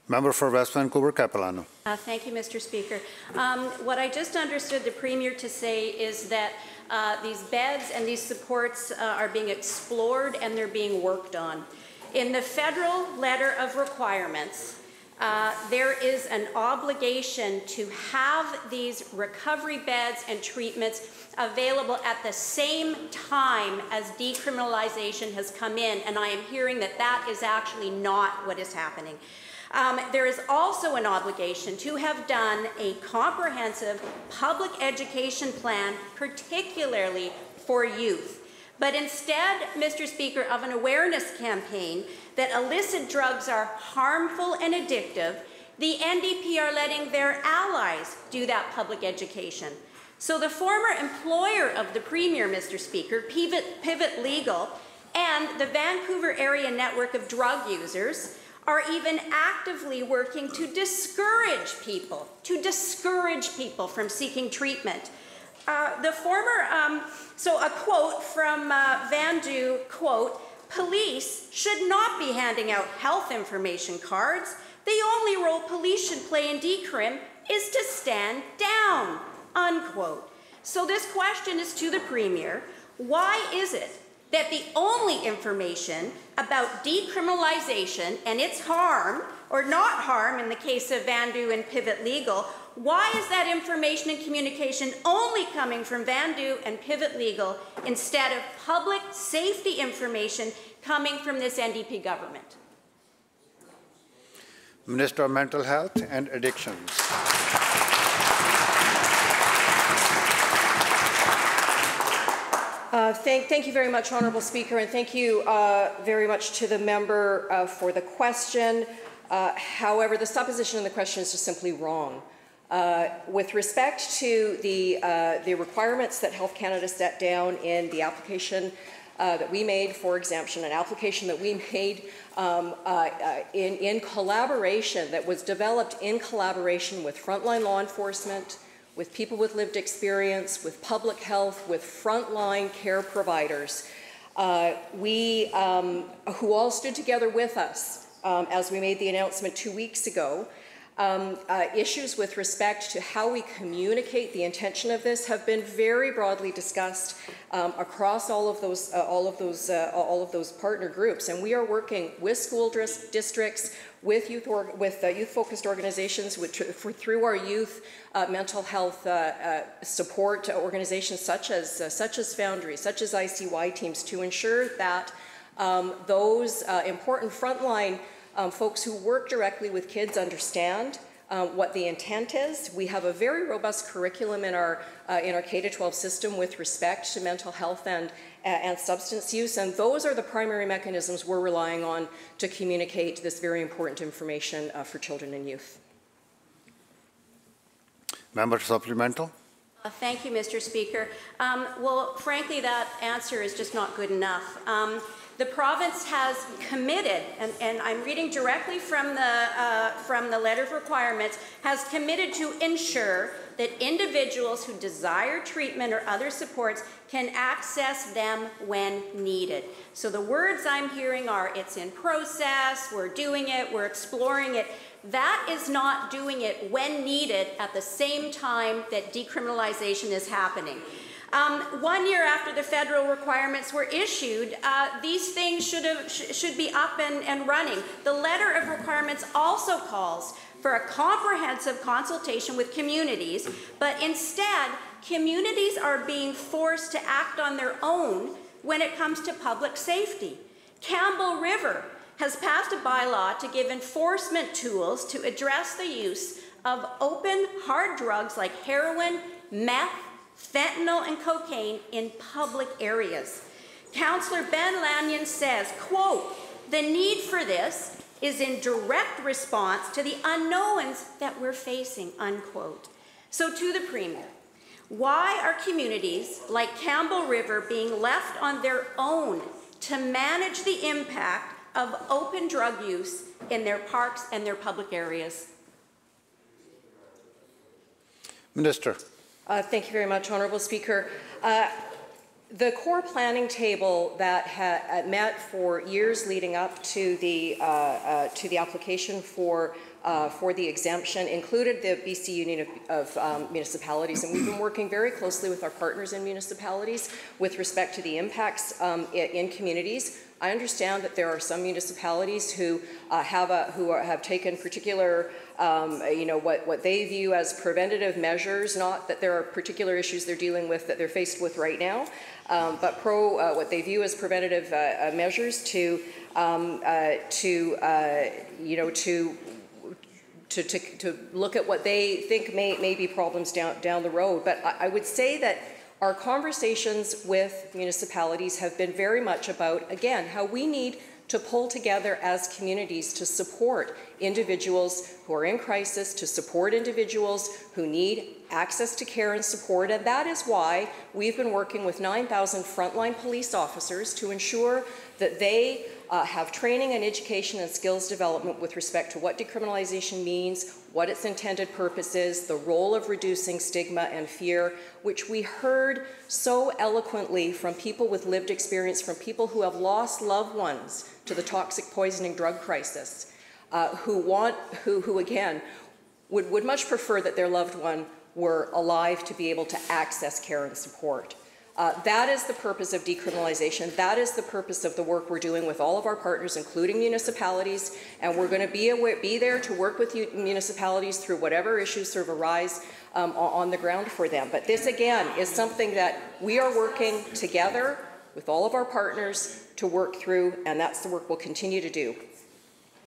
Member for West Vancouver, Capilano. Thank you, Mr. Speaker. What I just understood the Premier to say is that these beds and these supports are being explored and they're being worked on. In the federal letter of requirements, there is an obligation to have these recovery beds and treatments available at the same time as decriminalization has come in, and I am hearing that that is actually not what is happening. There is also an obligation to have done a comprehensive public education plan, particularly for youth. But instead, Mr. Speaker, of an awareness campaign that illicit drugs are harmful and addictive, the NDP are letting their allies do that public education. So the former employer of the Premier, Mr. Speaker, Pivot Legal, and the Vancouver Area Network of Drug Users are even actively working to discourage people from seeking treatment. So a quote from Vandu, quote, "Police should not be handing out health information cards. The only role police should play in decrim is to stand down," unquote. So this question is to the Premier. Why is it that the only information about decriminalization and its harm, or not harm in the case of Vandu and Pivot Legal, why is that information and communication only coming from Vandu and Pivot Legal instead of public safety information coming from this NDP government? Minister of Mental Health and Addictions. Thank you very much, Honourable Speaker, and thank you very much to the member for the question. However, the supposition in the question is just simply wrong. With respect to the requirements that Health Canada set down in the application that we made for exemption, an application that we made in collaboration, that was developed in collaboration with frontline law enforcement, with people with lived experience, with public health, with frontline care providers, who all stood together with us as we made the announcement 2 weeks ago. Issues with respect to how we communicate the intention of this have been very broadly discussed across all of those partner groups, and we are working with school districts, with youth-focused organizations, through our youth mental health support organizations such as Foundry, such as ICY teams, to ensure that those important frontline folks who work directly with kids understand what the intent is. We have a very robust curriculum in our K-12 system with respect to mental health and substance use, and those are the primary mechanisms we're relying on to communicate this very important information for children and youth. Member supplemental. Thank you, Mr. Speaker. Well, frankly, that answer is just not good enough. The province has committed, and I'm reading directly from the letter of requirements, has committed to ensure that individuals who desire treatment or other supports can access them when needed. So the words I'm hearing are, it's in process, we're doing it, we're exploring it. That is not doing it when needed at the same time that decriminalization is happening. 1 year after the federal requirements were issued, these things should be up and running. The letter of requirements also calls for a comprehensive consultation with communities, but instead, communities are being forced to act on their own when it comes to public safety. Campbell River has passed a bylaw to give enforcement tools to address the use of open hard drugs like heroin, meth, fentanyl, and cocaine in public areas. Councillor Ben Lanyon says, quote, "The need for this is in direct response to the unknowns that we're facing," unquote. So to the Premier, why are communities like Campbell River being left on their own to manage the impact of open drug use in their parks and their public areas? Minister. Thank you very much, Honourable Speaker. The core planning table that had met for years leading up to the application for the exemption included the BC Union of Municipalities, and we've been working very closely with our partners in municipalities with respect to the impacts in communities. I understand that there are some municipalities who have taken particular, what they view as preventative measures, not that there are particular issues they're dealing with that they're faced with right now, but what they view as preventative measures to look at what they think may be problems down the road. But I would say that our conversations with municipalities have been very much about, again, how we need to pull together as communities to support individuals who are in crisis, to support individuals who need access to care and support. And that is why we've been working with 9,000 frontline police officers to ensure that they have training and education and skills development with respect to what decriminalization means, what its intended purpose is, the role of reducing stigma and fear, which we heard so eloquently from people with lived experience, from people who have lost loved ones to the toxic poisoning drug crisis, who again, would much prefer that their loved one were alive to be able to access care and support. That is the purpose of decriminalization. That is the purpose of the work we're doing with all of our partners, including municipalities, and we're going to be there to work with municipalities through whatever issues sort of arise on the ground for them. But this, again, is something that we are working together with all of our partners to work through, and that's the work we'll continue to do.